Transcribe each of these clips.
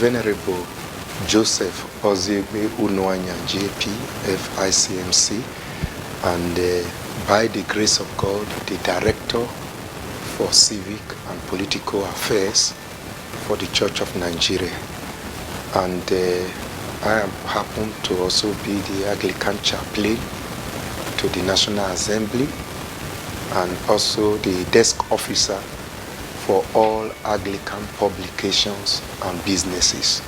Venerable Joesph Unuayan JP, FICMC, and by the grace of God, the Director for Civic and Political Affairs for the Church of Nigeria. And I happen to also be the Anglican chaplain to the National Assembly and also the desk officer for all Anglican publications and businesses.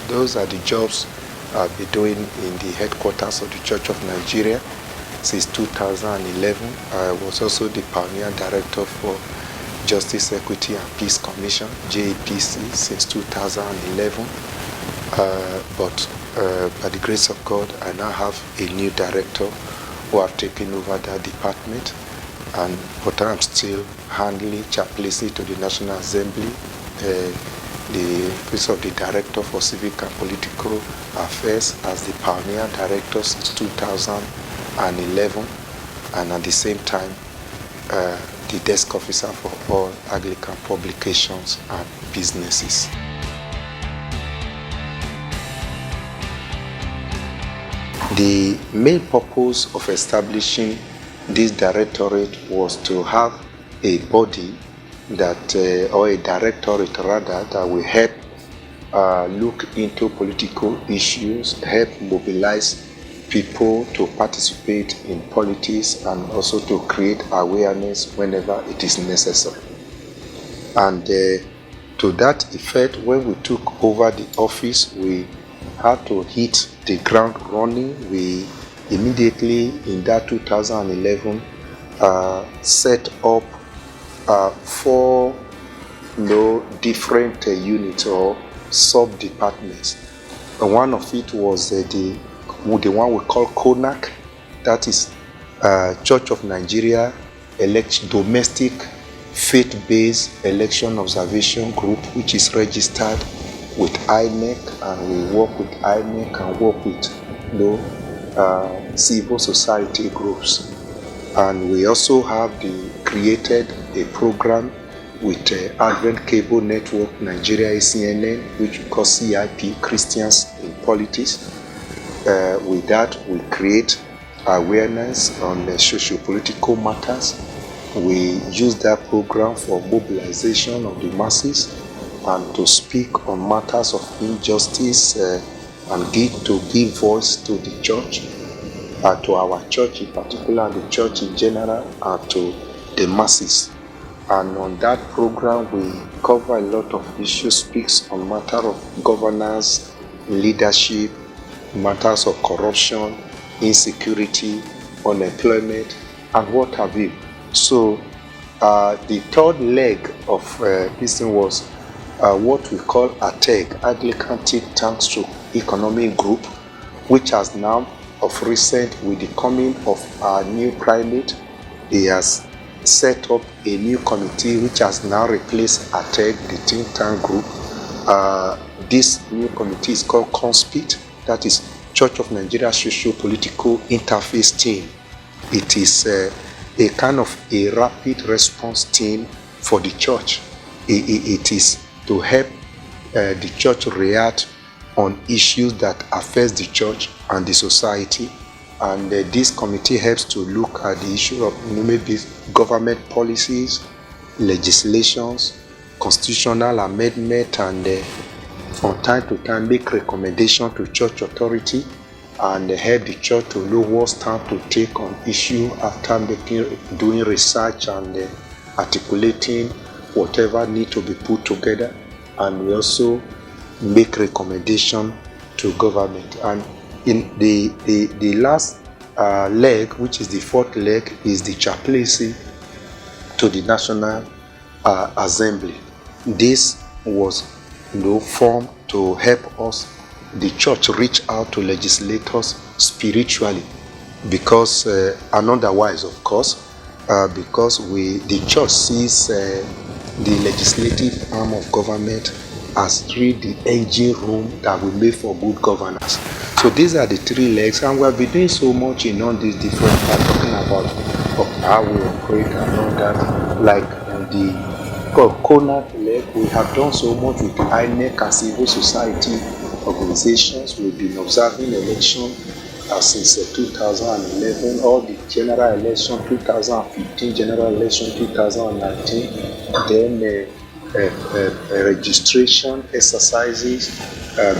Those are the jobs I've been doing in the headquarters of the Church of Nigeria since 2011. I was also the pioneer director for Justice, Equity and Peace Commission, JEPC, since 2011. But by the grace of God, I now have a new director who have taken over that department, but I'm still handling chaplaincy to the National Assembly, the office of the Director for Civic and Political Affairs as the pioneer director since 2011, and at the same time the desk officer for all Anglican publications and businesses. The main purpose of establishing this directorate was to have a body that, or a directorate rather, that will help look into political issues, help mobilize people to participate in politics, and also to create awareness whenever it is necessary. And to that effect, when we took over the office, we had to hit the ground running. We immediately in that 2011 set up 4 different units or sub-departments. One of it was the one we call CONAC, that is Church of Nigeria Domestic Faith-Based Election Observation Group, which is registered with INEC, and we work with INEC and work with civil society groups. And we also have created a program with Advent Cable Network Nigeria ACNN, which we call CIP, Christians in Politics. With that, we create awareness on socio-political matters. We use that program for mobilization of the masses and to speak on matters of injustice and give voice to the church, to our church in particular, and the church in general, and to the masses. And on that program, we cover a lot of issues, speaks on matter of governance, leadership, matters of corruption, insecurity, unemployment, and what have you. So the third leg of this thing was what we call ATEG, Anglican Think Tank Economic Group, which has now, of recent, with the coming of our new primate, he has set up a new committee which has now replaced ATEG, the think tank group. This new committee is called CONSPIT, that is Church of Nigeria Socio-Political Interface Team. It is a kind of a rapid response team for the church. It is to help the church react on issues that affect the church and the society. And this committee helps to look at the issue of maybe government policies, legislations, constitutional amendment, and from time to time make recommendation to church authority and help the church to know what stand to take on issue after doing research and articulating whatever need to be put together. And we also make recommendation to government. And in the last leg, which is the fourth leg, is the chaplaincy to the National Assembly. This was formed to help us, the church, reach out to legislators spiritually, because and otherwise, of course, because the church sees the legislative arm of government as really the engine room that we made for good governance. So these are the 3 legs, and we have been doing so much in all these different parts, talking about how we operate and all that, like the of CONAC leg, we have done so much with INEC and civil society organizations. We've been observing election since 2011, all the general election, 2015 general election, 2019, then registration exercises,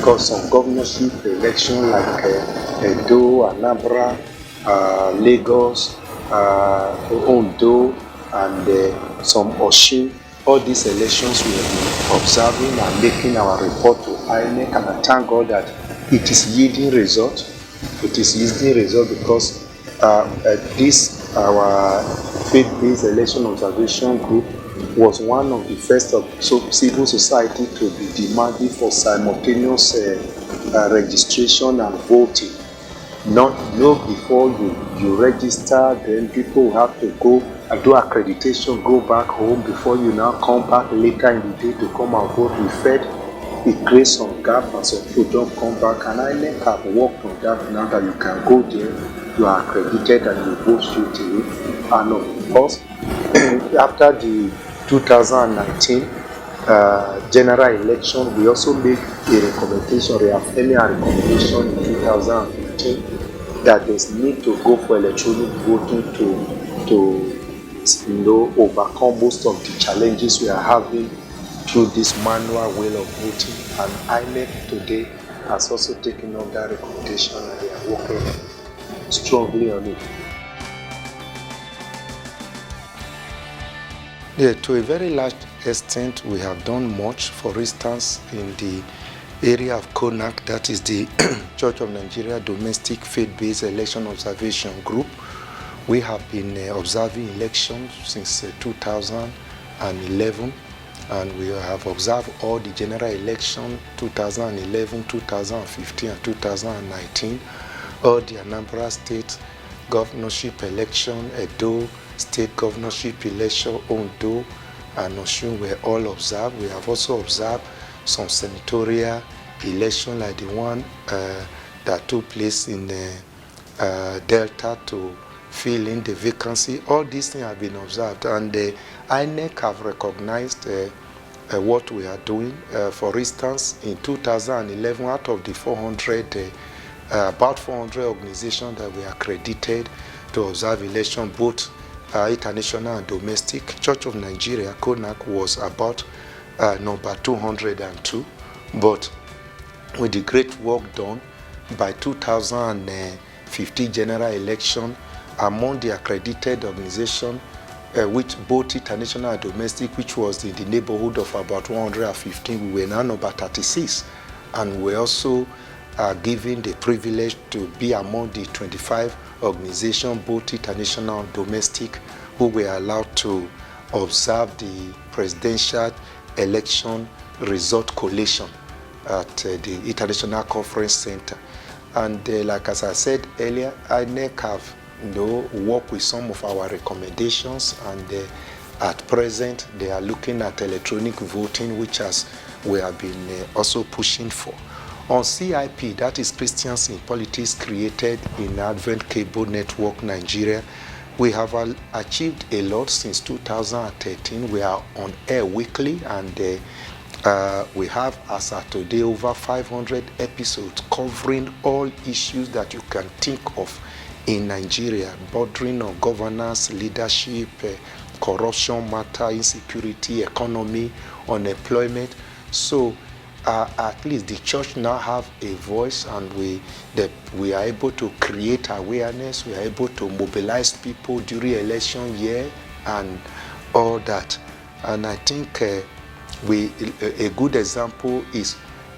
got some governorship election like Edo, Anambra, Lagos, Ondo, and some Osun. All these elections we have been observing and making our report to INEC, and I thank God that it is yielding result. It is yielding result because this our faith-based election observation group was one of the first of civil society to be demanding for simultaneous registration and voting. Not before you register, then people have to go and do accreditation, go back home before you now come back later in the day to come and vote. We fed it creates some gap and some people don't come back, and INEC have worked on that now that you can go there, you are accredited and you vote straight away. And of course, after the 2019 general election, we also made a recommendation, reaffirming a recommendation in 2015 that there's need to go for electronic voting to overcome most of the challenges we are having through this manual way of voting. And INEC today has also taken up that recommendation and they are working strongly on it. Yeah, to a very large extent, we have done much. For instance, in the area of CONAC, that is the Church of Nigeria Domestic Faith-Based Election Observation Group, we have been observing elections since 2011, and we have observed all the general election 2011, 2015, and 2019, all the Anambra State governorship election, Edo State governorship election, Ondo, and Osun were all observed. We have also observed some senatorial election like the one that took place in Delta to fill in the vacancy. All these things have been observed, and the INEC have recognized what we are doing. For instance, in 2011, out of the 400, about 400 organizations that were accredited to observe election, both international and domestic, Church of Nigeria, CONAC, was about number 202. But with the great work done by 2015 general election, among the accredited organization, which both international and domestic, which was in the neighborhood of about 115, we were now number 36. And we also are given the privilege to be among the 25 organizations, both international and domestic, who were allowed to observe the presidential election result collation at the International Conference Center. And like as I said earlier, INEC have worked with some of our recommendations, and at present they are looking at electronic voting, which we have been also pushing for. On CIP, that is Christians in Politics, created in Advent Cable Network Nigeria, we have achieved a lot since 2013. We are on air weekly, and we have, as of today, over 500 episodes covering all issues that you can think of in Nigeria, bordering on governance, leadership, corruption matter, insecurity, economy, unemployment. So at least the church now have a voice, and we are able to create awareness, we are able to mobilize people during election year and all that. And I think a good example is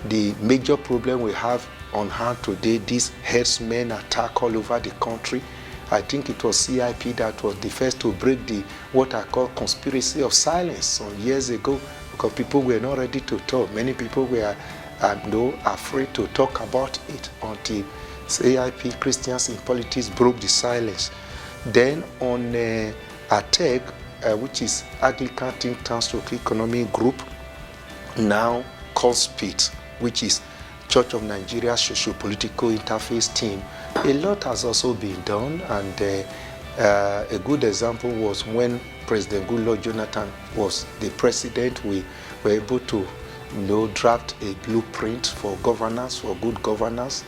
the major problem we have on hand today, this herdsmen attack all over the country. I think it was CIP that was the first to break the what I call conspiracy of silence some years ago, because people were not ready to talk. Many people were afraid to talk about it until CIP, Christians in Politics, broke the silence. Then on ATEG, which is Anglican Think Tank Stroke Economic Group, now COSPIT, which is Church of Nigeria Socio-Political Interface Team. A lot has also been done, and a good example was when President Goodluck Jonathan was the president, we were able to draft a blueprint for governance, for good governance,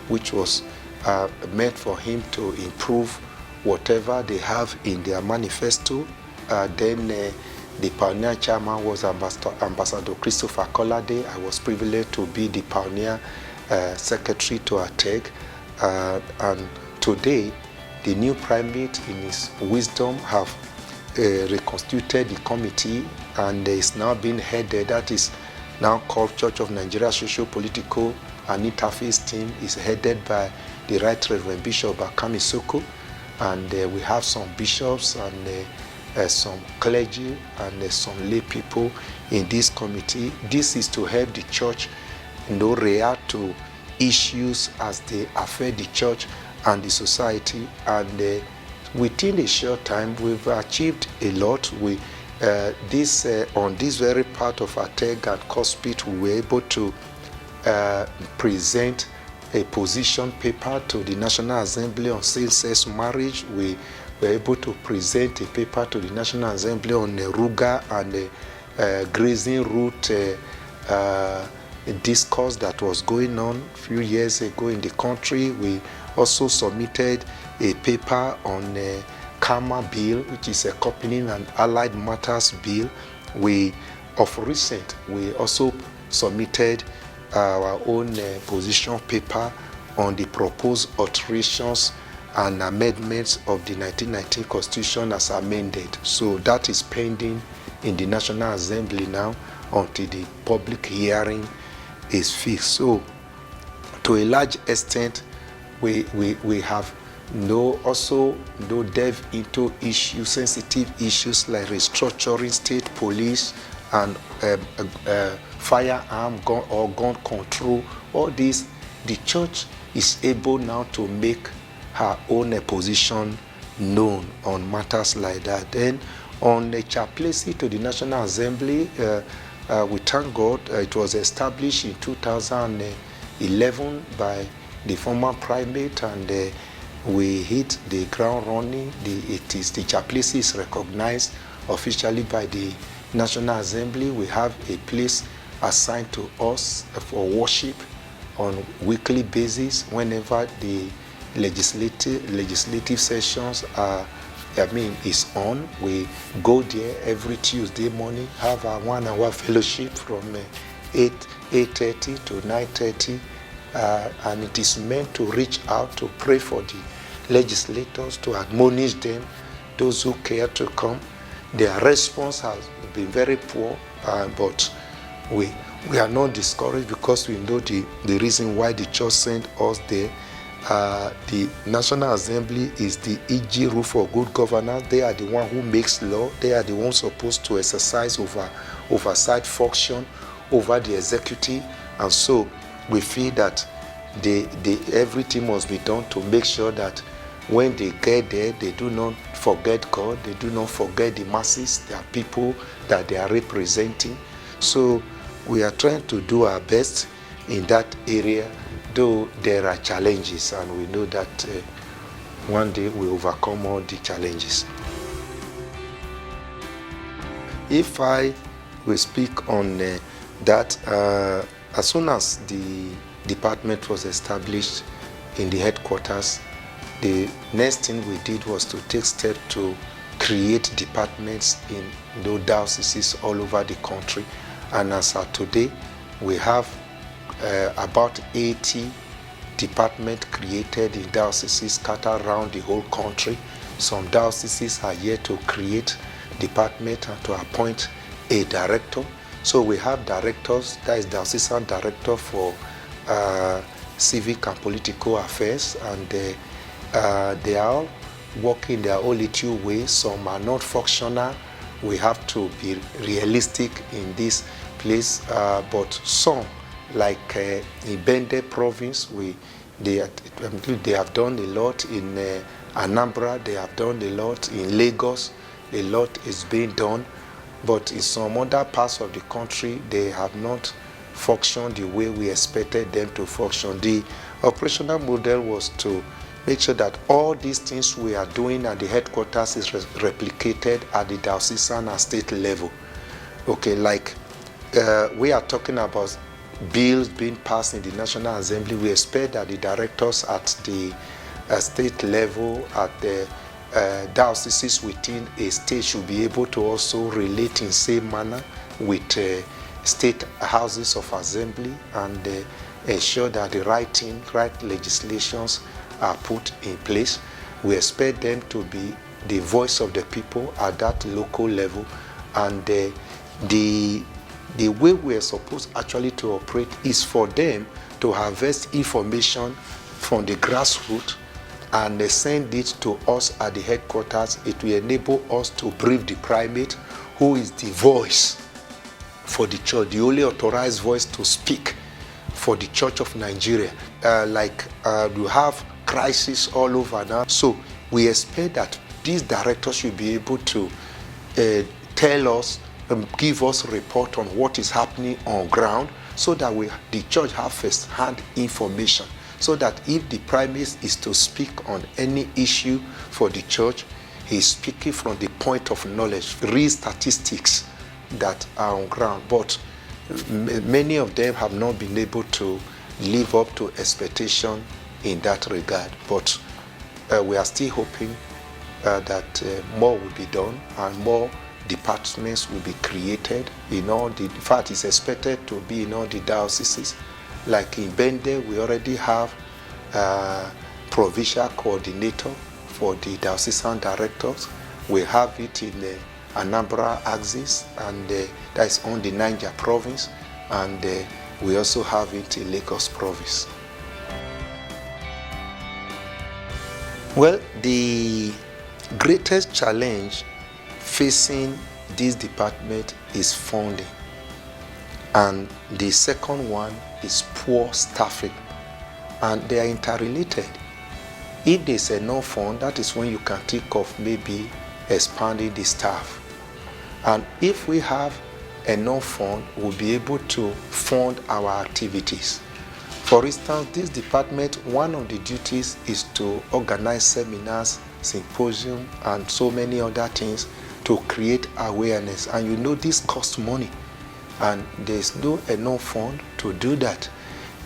which was meant for him to improve whatever they have in their manifesto. Then the pioneer chairman was Ambassador Christopher Kolade. I was privileged to be the pioneer secretary to ATEG. And today, the new primate, in his wisdom, have reconstituted the committee, and is now being headed, that is now called Church of Nigeria Socio-Political and Interfaith Team, is headed by the Right Reverend Bishop Bakami Soko, and we have some bishops and some clergy and some lay people in this committee. This is to help the church react to issues as they affect the church and the society, and within a short time we've achieved a lot. We on this very part of ATEG and COSPIT, we were able to present a position paper to the National Assembly on same-sex marriage. We were able to present a paper to the National Assembly on Ruga and grazing route discourse that was going on a few years ago in the country. We also submitted a paper on Karma Bill, which is accompanying an Allied Matters Bill. Of recent, we also submitted our own position paper on the proposed alterations and amendments of the 1919 Constitution as amended. So that is pending in the National Assembly now until the public hearing is fixed. So to a large extent, we have also delve into issues, sensitive issues like restructuring state police and firearm gun or gun control. All this, the church is able now to make her own position known on matters like that. Then on the chaplaincy to the National Assembly, we thank God it was established in 2011 by the former primate, and we hit the ground running. The chaplaincy is recognized officially by the National Assembly. We have a place assigned to us for worship on weekly basis whenever the legislative sessions is on. We go there every Tuesday morning, have a 1 hour fellowship from 8:30 to 9:30, and it is meant to reach out to pray for the legislators, to admonish them, those who care to come. Their response has been very poor, but we are not discouraged because we know the reason why the church sent us there. The National Assembly is the EG rule for good governance. They are the one who makes law. They are the ones supposed to exercise oversight function over the executive, and so we feel that everything must be done to make sure that when they get there, they do not forget God, they do not forget the masses, their people that they are representing. So we are trying to do our best in that area, though there are challenges, and we know that one day we overcome all the challenges. If I will speak on that, as soon as the department was established in the headquarters, the next thing we did was to take steps to create departments in those dioceses all over the country. And as of today, we have about 80 departments created in dioceses scattered around the whole country. Some dioceses are yet to create department and to appoint a director. So we have directors, that is diocesan director for civic and political affairs, and they are all working their own little way. Some are not functional. We have to be realistic in this place, but some, like in Bende province, they have done a lot. In Anambra, they have done a lot. In Lagos, a lot is being done. But in some other parts of the country, they have not functioned the way we expected them to function. The operational model was to make sure that all these things we are doing at the headquarters is replicated at the diocesan and state level. Okay, like we are talking about bills being passed in the National Assembly. We expect that the directors at the state level, at the dioceses within a state should be able to also relate in same manner with state houses of assembly and ensure that the right legislations are put in place. We expect them to be the voice of the people at that local level, and the way we are supposed actually to operate is for them to harvest information from the grassroots and send it to us at the headquarters. It will enable us to brief the primate, who is the voice for the church, the only authorized voice to speak for the Church of Nigeria. You have crisis all over now. So we expect that these directors should be able to tell us, give us a report on what is happening on ground, so that the church have first-hand information, so that if the primate is to speak on any issue for the church, he is speaking from the point of knowledge, real statistics that are on ground. But many of them have not been able to live up to expectation in that regard. But we are still hoping that more will be done and more departments will be created. In fact, it's expected to be in all the dioceses. Like in Bende, we already have a provincial coordinator for the diocesan directors. We have it in Anambra axis, and that's on the Niger province, and we also have it in Lagos province. Well, the greatest challenge facing this department is funding, and the second one is poor staffing, and they are interrelated. If there's enough fund, that is when you can think of maybe expanding the staff. And if we have enough fund, we'll be able to fund our activities. For instance, this department, one of the duties is to organize seminars, symposium, and so many other things to create awareness. And this costs money, and there's no enough fund to do that.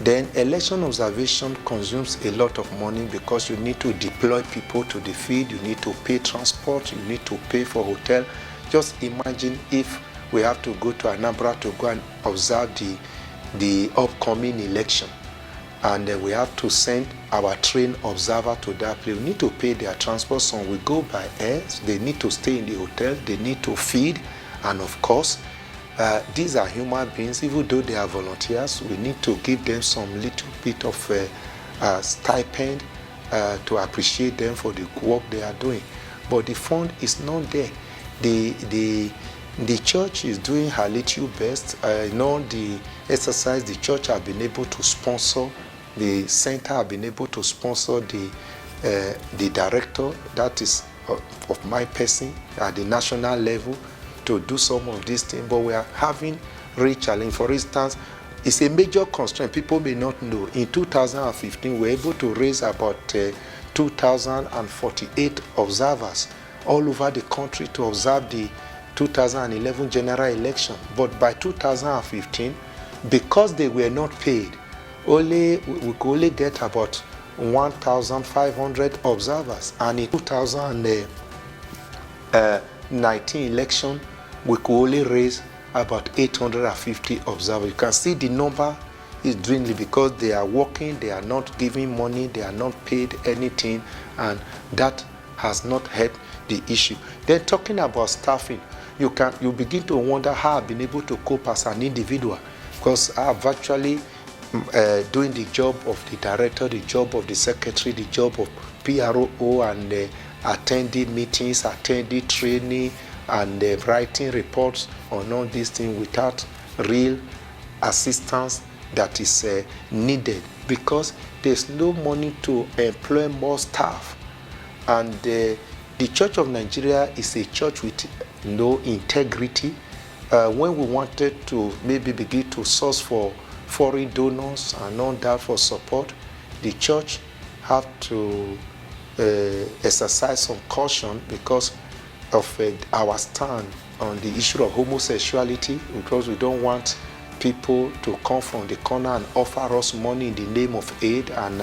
Then election observation consumes a lot of money, because you need to deploy people to the field, you need to pay transport, you need to pay for hotel. Just imagine if we have to go to Anambra to go and observe the upcoming election, and we have to send our trained observer to that place. We need to pay their transport. Some will go by air, they need to stay in the hotel, they need to feed, and of course, these are human beings. Even though they are volunteers, we need to give them some little bit of stipend to appreciate them for the work they are doing. But the fund is not there. The church is doing her little best. The exercise the church have been able to sponsor, the center have been able to sponsor the director, that is of my person, at the national level, to do some of these things. But we are having real challenge. For instance, it's a major constraint people may not know. In 2015, we were able to raise about 2,048 observers all over the country to observe the 2011 general election. But by 2015, because they were not paid, we could only get about 1,500 observers. And in 2019 election, we could only raise about 850 observers. You can see the number is dwindling, because they are working, they are not giving money, they are not paid anything, and that has not helped the issue. Then talking about staffing, you begin to wonder how I've been able to cope as an individual, because I've actually doing the job of the director, the job of the secretary, the job of PRO, and attending meetings, attending training, and writing reports on all these things without real assistance that is needed, because there's no money to employ more staff. And the Church of Nigeria is a church with no integrity. When we wanted to maybe begin to source for foreign donors and all that for support, the church have to exercise some caution because of our stand on the issue of homosexuality, because we don't want people to come from the corner and offer us money in the name of aid, and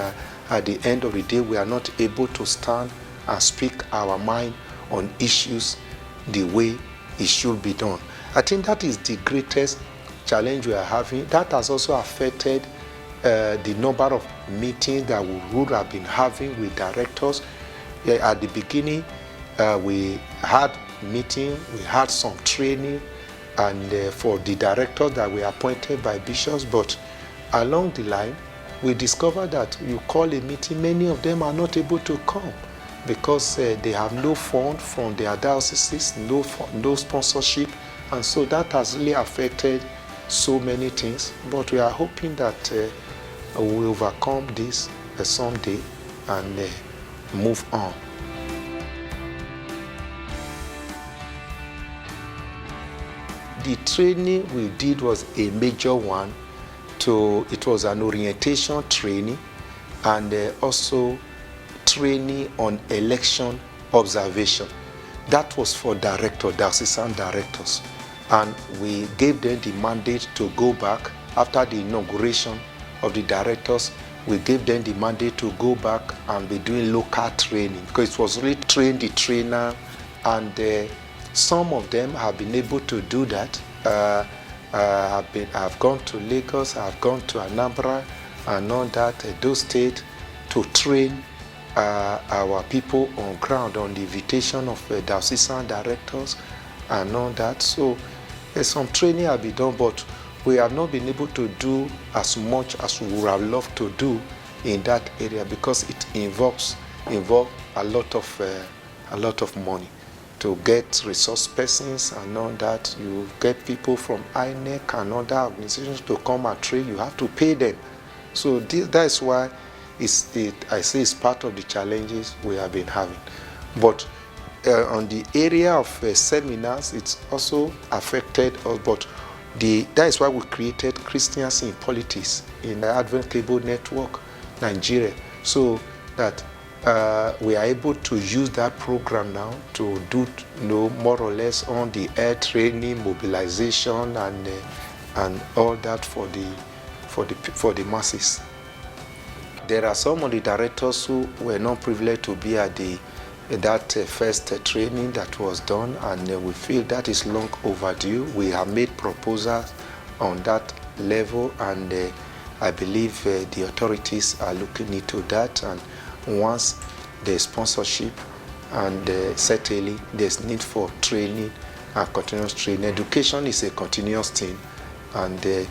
at the end of the day we are not able to stand and speak our mind on issues the way it should be done. I think that is the greatest challenge we are having. That has also affected the number of meetings that we would have been having with directors. At the beginning, we had meeting, we had some training, and for the directors that were appointed by bishops, but along the line, we discovered that you call a meeting, many of them are not able to come because they have no fund from their dioceses, no sponsorship, and so that has really affected so many things. But we are hoping that we will overcome this someday and move on. The training we did was a major one. It was an orientation training and also training on election observation. That was for diocesan directors. And we gave them the mandate to go back after the inauguration of the directors. We gave them the mandate to go back and be doing local training because it was really train the trainer, and some of them have been able to do that. I've gone to Lagos, I've gone to Anambra and all that, those states, to train our people on ground on the invitation of diocesan directors and all that. So some training has been done, but we have not been able to do as much as we would have loved to do in that area because it involves a lot of money. To get resource persons and all that, you get people from INEC and other organizations to come and train, you have to pay them. So that is why I say it's part of the challenges we have been having. But on the area of seminars, it's also affected us, but that is why we created Christians in Politics in the Advent Cable Network, Nigeria, so that we are able to use that program now to do more or less on the air training, mobilization, and all that for the masses. There are some of the directors who were not privileged to be at that first training that was done, and we feel that is long overdue. We have made proposals on that level, and I believe the authorities are looking into that. And once there's sponsorship and certainly there's need for training and continuous training. Education is a continuous thing, and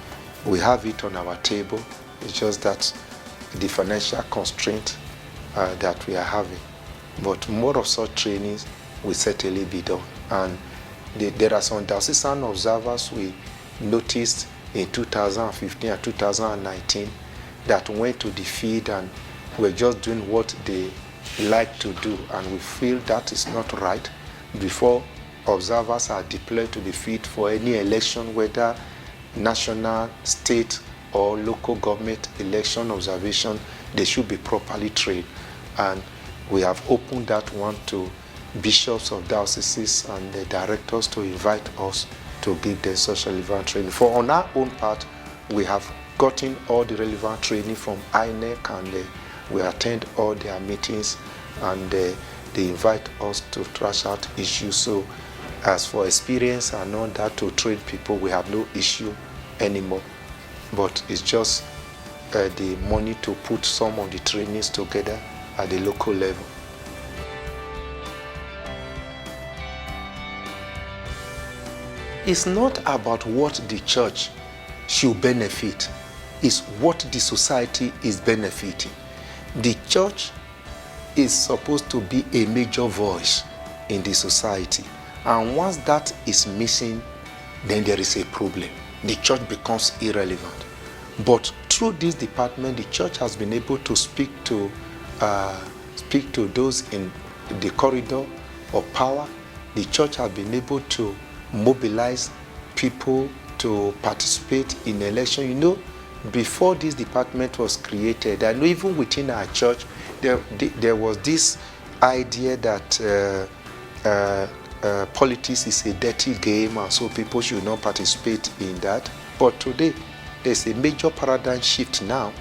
we have it on our table. It's just that the financial constraint that we are having. But more of such trainings will certainly be done. And there are some diocesan observers we noticed in 2015 and 2019 that went to the field and were just doing what they like to do, and we feel that is not right. Before observers are deployed to the field for any election, whether national, state, or local government election observation, they should be properly trained. And we have opened that one to bishops of dioceses and the directors to invite us to give them such relevant training. For on our own part, we have gotten all the relevant training from INEC, and we attend all their meetings, and they invite us to thrash out issues. So as for experience and all that to train people, we have no issue anymore. But it's just the money to put some of the trainings together at the local level. It's not about what the church should benefit, it's what the society is benefiting. The church is supposed to be a major voice in the society, and once that is missing, then there is a problem. The church becomes irrelevant. But through this department, the church has been able to speak to those in the corridor of power. The church has been able to mobilize people to participate in election. before this department was created, and even within our church, there was this idea that politics is a dirty game, and so people should not participate in that. But today, there's a major paradigm shift now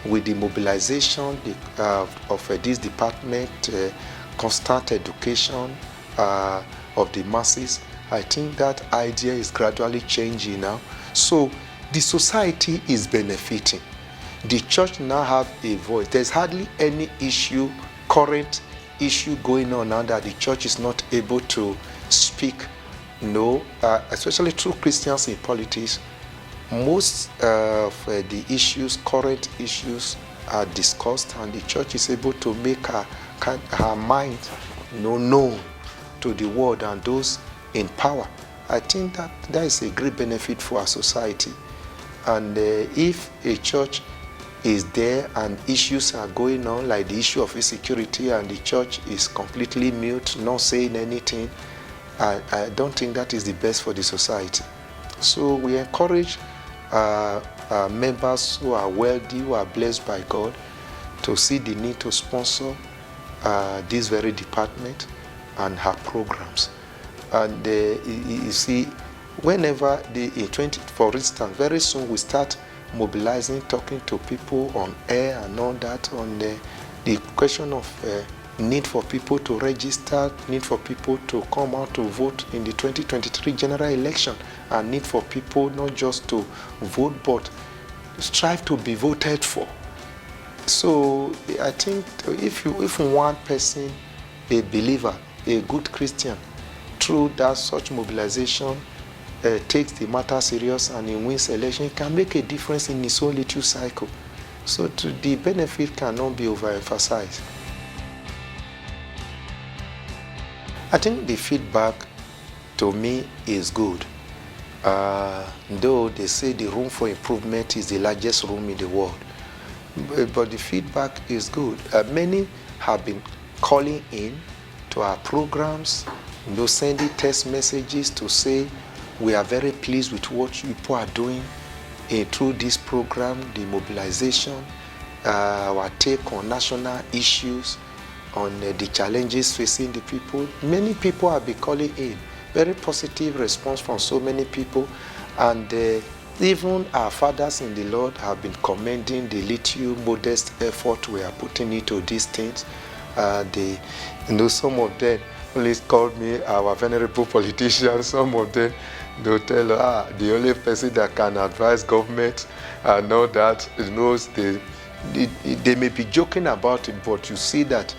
with the mobilization of this department, constant education of the masses. I think that idea is gradually changing now. So the society is benefiting. The church now have a voice. There's hardly any current issue going on now that the church is not able to speak. No, especially through Christians in politics. Most of the current issues are discussed, and the church is able to make her mind known to the world and those in power. I think that is a great benefit for our society. And if a church is there and issues are going on, like the issue of insecurity, and the church is completely mute, not saying anything, I don't think that is the best for the society. So we encourage members who are wealthy, who are blessed by God, to see the need to sponsor this very department and her programs. And you see, whenever for instance, very soon we start mobilizing, talking to people on air and all that, on the question of need for people to register, need for people to come out to vote in the 2023 general election, and need for people not just to vote but strive to be voted for. So I think if one person, a believer, a good Christian, through that such mobilization, takes the matter serious and he wins election, it can make a difference in his own little cycle. So the benefit cannot be overemphasized. I think the feedback to me is good. Though they say the room for improvement is the largest room in the world. But the feedback is good. Many have been calling in to our programs, sending text messages to say we are very pleased with what people are doing through this program, the mobilization, our take on national issues, on the challenges facing the people. Many people have been calling in. Very positive response from so many people. And even our fathers in the Lord have been commending the little modest effort we are putting into these things. Some of them always call me our venerable politicians. Some of them, they'll tell the only person that can advise government and all that knows they may be joking about it, but you see that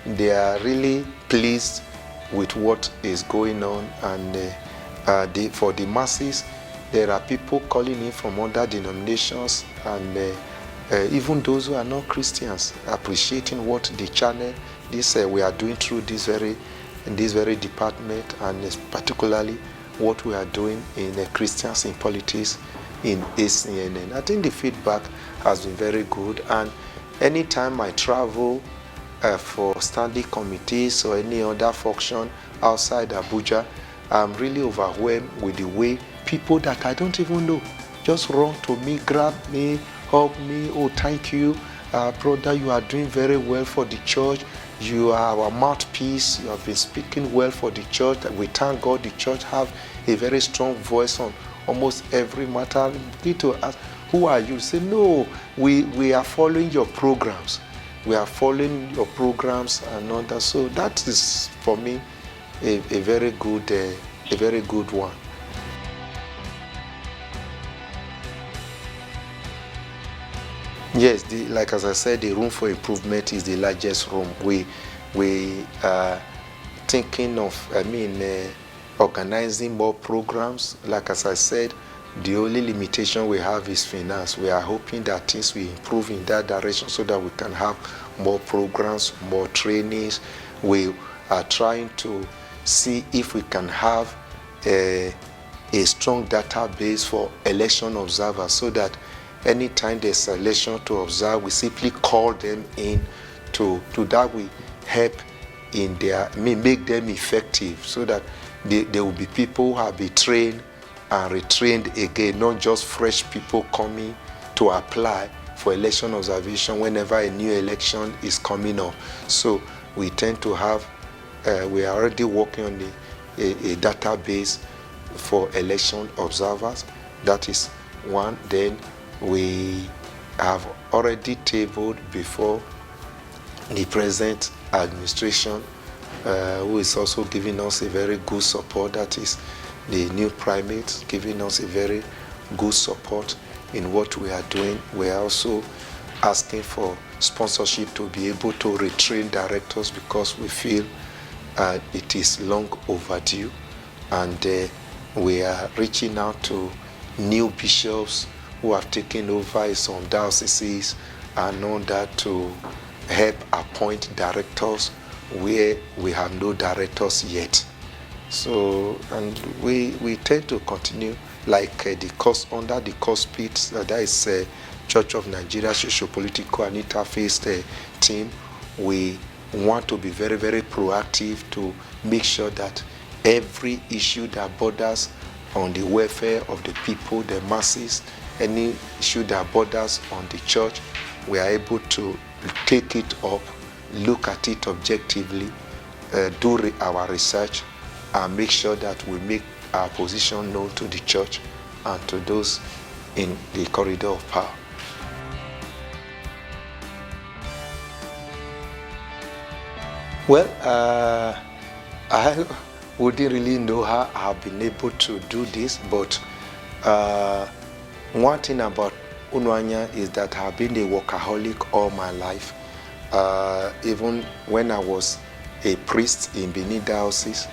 they are really pleased with what is going on. And for the masses, there are people calling in from other denominations, and even those who are not Christians appreciating what the channel we are doing through this very department, and particularly what we are doing in Christians in Politics in ACNN. I think the feedback has been very good, and anytime I travel for standing committees or any other function outside Abuja, I'm really overwhelmed with the way people that I don't even know just run to me, grab me, hug me. Oh, thank you, brother, you are doing very well for the church. You are our mouthpiece. You have been speaking well for the church. We thank God the church have a very strong voice on almost every matter. People ask, who are you? Say, no, we are following your programs. We are following your programs and all that. So that is, for me, a very good one. Yes, like as I said, the room for improvement is the largest room. We are thinking of, organizing more programs. Like as I said, the only limitation we have is finance. We are hoping that things will improve in that direction so that we can have more programs, more trainings. We are trying to see if we can have a strong database for election observers, so that anytime there's an election to observe, we simply call them in to that we help in make them effective, so that there will be people who have been trained and retrained again, not just fresh people coming to apply for election observation whenever a new election is coming up. So we tend to have, we are already working on a database for election observers. That is one. Then we have already tabled before the present administration, who is also giving us a very good support. That is the new primate, giving us a very good support in what we are doing. We are also asking for sponsorship to be able to retrain directors, because we feel it is long overdue, and we are reaching out to new bishops who have taken over some dioceses and all that, to help appoint directors where we have no directors yet. So, and we tend to continue like the course under the COSPIT, that is Church of Nigeria Socio-Political and Interfaith team. We want to be very, very proactive to make sure that every issue that borders on the welfare of the people, the masses, any issue that borders on the church, we are able to take it up, look at it objectively, do our research, and make sure that we make our position known to the church and to those in the corridor of power. Well, I wouldn't really know how I've been able to do this, but one thing about Unuayan is that I've been a workaholic all my life. Even when I was a priest in Benin Diocese,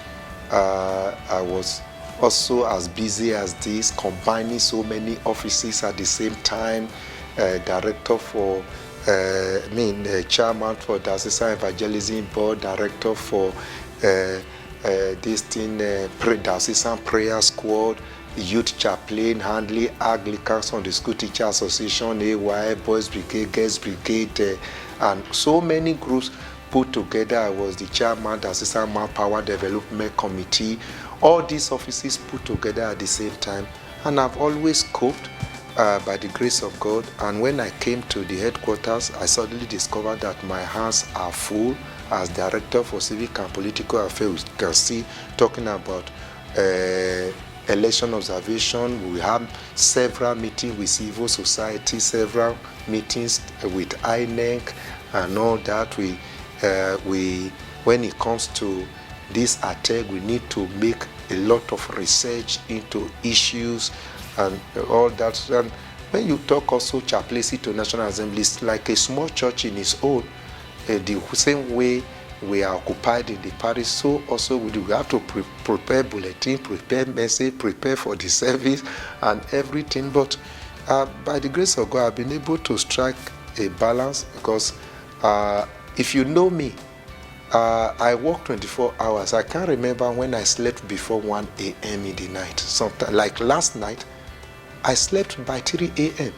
I was also as busy as this, combining so many offices at the same time. Director for, chairman for Diocesan Evangelism Board, director for this thing, Diocesan Prayer Squad, Youth Chaplain, handling Anglican Sunday School Teacher Association, AY, Boys Brigade, Girls Brigade, and so many groups put together. I was the chairman, the Assistant Manpower Development Committee, all these offices put together at the same time. And I've always coped by the grace of God. And when I came to the headquarters, I suddenly discovered that my hands are full as Director for Civic and Political Affairs. You can see, talking about election observation. We have several meetings with civil society, several meetings with INEC and all that. When it comes to this attack, we need to make a lot of research into issues and all that. And when you talk also chaplaincy to National Assembly, it's like a small church in its own. The same way we are occupied in the parish, so also we have to prepare bulletin, prepare message, prepare for the service and everything. But by the grace of God, I've been able to strike a balance, because if you know me, I work 24 hours. I can't remember when I slept before 1 a.m. in the night. Sometimes, like last night, I slept by 3 a.m.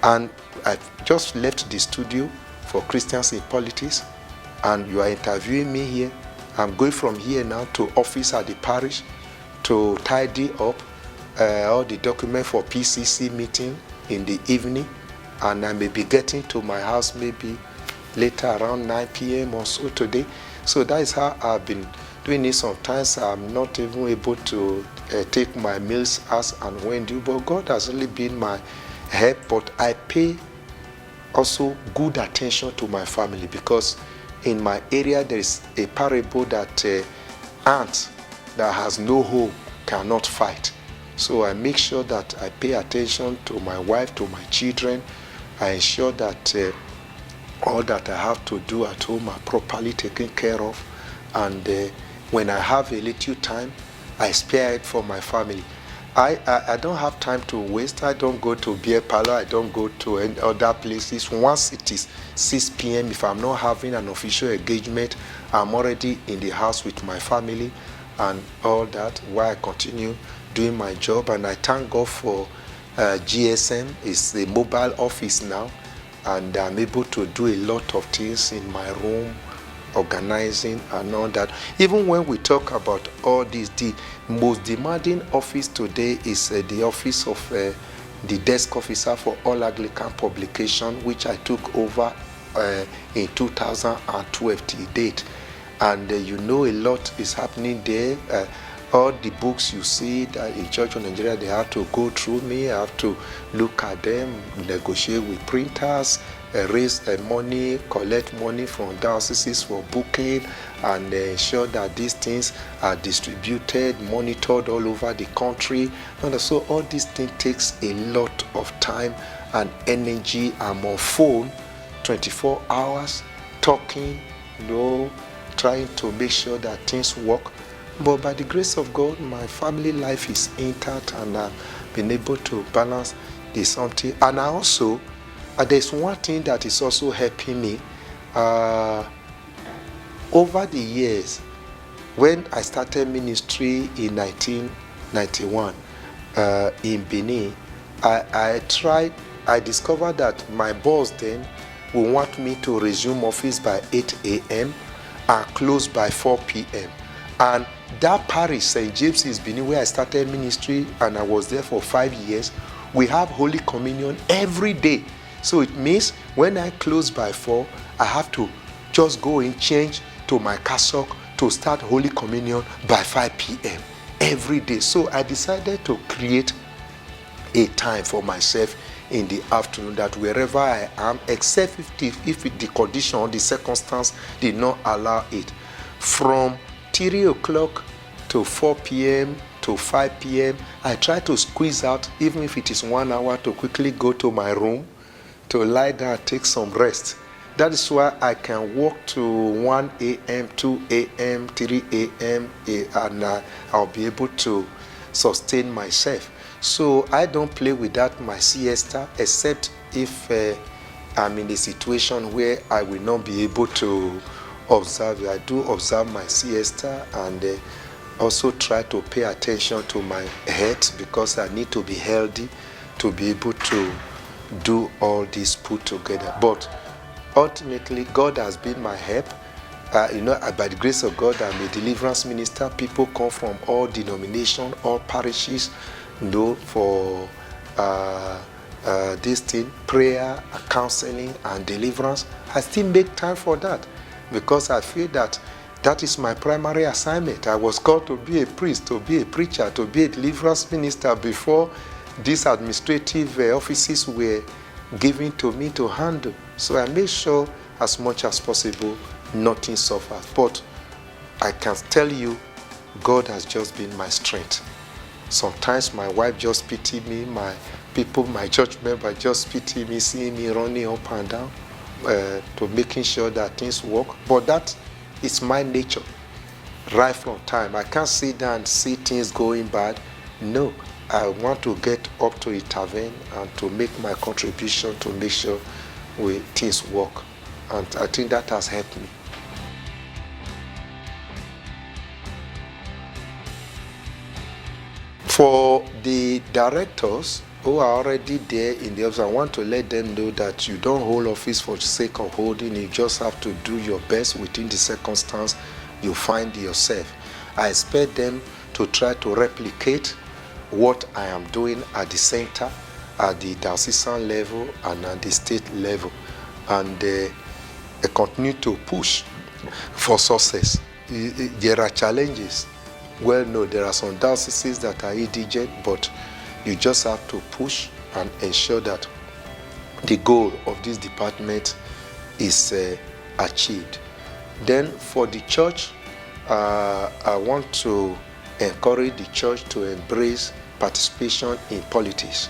And I just left the studio for Christians in Politics, and you are interviewing me here. I'm going from here now to office at the parish to tidy up all the documents for PCC meeting in the evening, and I may be getting to my house maybe later around 9 p.m. or so today. So that is how I've been doing it. Sometimes I'm not even able to take my meals as and when due, but God has really been my help. But I pay also good attention to my family, because in my area there is a parable that ant that has no home cannot fight. So I make sure that I pay attention to my wife, to my children. I ensure that all that I have to do at home are properly taken care of. And when I have a little time, I spare it for my family. I don't have time to waste. I don't go to beer parlor. I don't go to any other places. Once it is 6 p.m., if I'm not having an official engagement, I'm already in the house with my family and all that, while I continue doing my job. And I thank God for GSM. It's a mobile office now, and I'm able to do a lot of things in my room, organizing and all that. Even when we talk about all this, the most demanding office today is the office of the desk officer for All Anglican Publication, which I took over in 2012 till date. And a lot is happening there. All the books you see that in Church of Nigeria, they have to go through me. I have to look at them, negotiate with printers, raise money, collect money from dioceses for booking, and ensure that these things are distributed, monitored all over the country. And so all these things takes a lot of time and energy. I'm on phone 24 hours talking, trying to make sure that things work. But by the grace of God, my family life is intact, and I've been able to balance this something. And I also, there's one thing that is also helping me. Over the years, when I started ministry in 1991 in Benin, I discovered that my boss then will want me to resume office by 8 a.m. and close by 4 p.m. And that parish, St. James's Benin, where I started ministry and I was there for 5 years, we have Holy Communion every day. So it means when I close by 4, I have to just go and change to my cassock to start Holy Communion by 5 p.m. every day. So I decided to create a time for myself in the afternoon, that wherever I am, except if the condition or the circumstance did not allow it, from 3 o'clock to 4 p.m. to 5 p.m., I try to squeeze out, even if it is 1 hour, to quickly go to my room, to lie down, take some rest. That is why I can walk to 1 a.m., 2 a.m., 3 a.m., and I'll be able to sustain myself. So I don't play without my siesta, except if I'm in a situation where I will not be able to observe. I do observe my siesta, and also try to pay attention to my health, because I need to be healthy to be able to do all this put together. But ultimately, God has been my help. By the grace of God, I'm a deliverance minister. People come from all denominations, all parishes, for this thing, prayer, counseling, and deliverance. I still make time for that, because I feel that that is my primary assignment. I was called to be a priest, to be a preacher, to be a deliverance minister before these administrative offices were given to me to handle. So I make sure as much as possible nothing suffers. But I can tell you, God has just been my strength. Sometimes my wife just pity me, my people, my church member just pity me, seeing me running up and down to making sure that things work. But that is my nature right from time. I can't sit down and see things going bad. No, I want to get up to intervene and to make my contribution to make sure things work. And I think that has helped me. For the directors who are already there in the office, I want to let them know that you don't hold office for the sake of holding. You just have to do your best within the circumstance you find yourself. I expect them to try to replicate what I am doing at the center, at the diocesan level, and at the state level, and continue to push for success. There are challenges. Well, no, there are some dioceses that are indigent, but you just have to push and ensure that the goal of this department is achieved. Then for the church, I want to encourage the church to embrace participation in politics.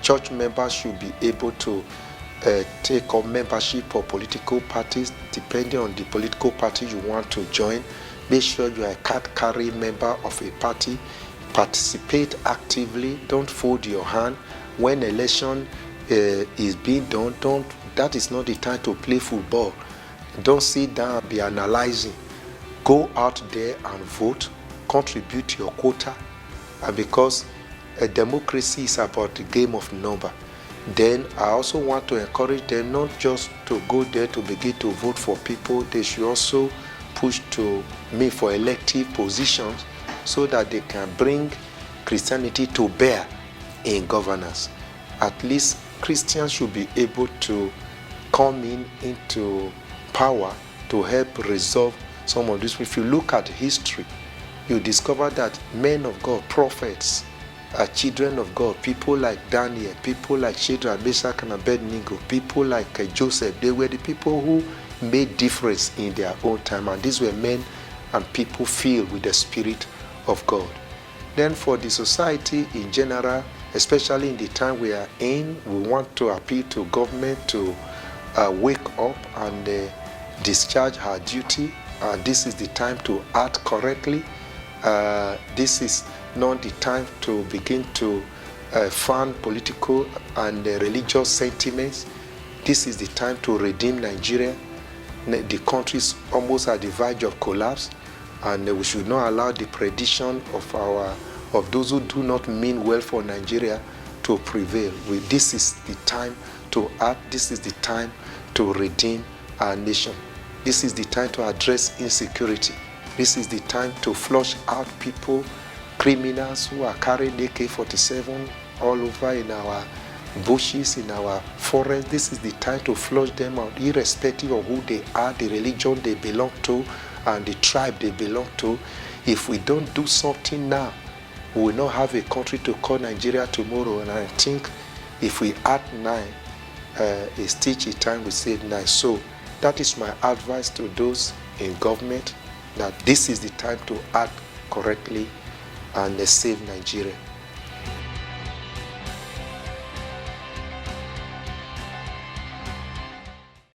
Church members should be able to take up membership of political parties, depending on the political party you want to join. Make sure you are a card-carrying member of a party. Participate actively. Don't fold your hand. When election is being done, that is not the time to play football. Don't sit down and be analyzing. Go out there and vote. Contribute your quota. And because a democracy is about the game of number, then I also want to encourage them not just to go there to begin to vote for people. They should also push to me for elective positions, so that they can bring Christianity to bear in governance. At least Christians should be able to come into power to help resolve some of this. If you look at history, you discover that men of God, prophets, children of God, people like Daniel, people like Shadrach, Meshach, and Abednego, people like Joesph, they were the people who made difference in their own time, and these were men and people filled with the Spirit of God. Then for the society in general, especially in the time we are in, we want to appeal to government to wake up and discharge her duty. This is the time to act correctly. This is not the time to begin to fan political and religious sentiments. This is the time to redeem Nigeria. The country is almost at the verge of collapse, and we should not allow the predation of those who do not mean well for Nigeria to prevail. This is the time to act. This is the time to redeem our nation. This is the time to address insecurity. This is the time to flush out people, criminals who are carrying AK-47 all over in our bushes, in our forests. This is the time to flush them out, irrespective of who they are, the religion they belong to, and the tribe they belong to. If we don't do something now, we will not have a country to call Nigeria tomorrow. And I think if we act now, a stitch in time will save nine. So that is my advice to those in government, that this is the time to act correctly and save Nigeria.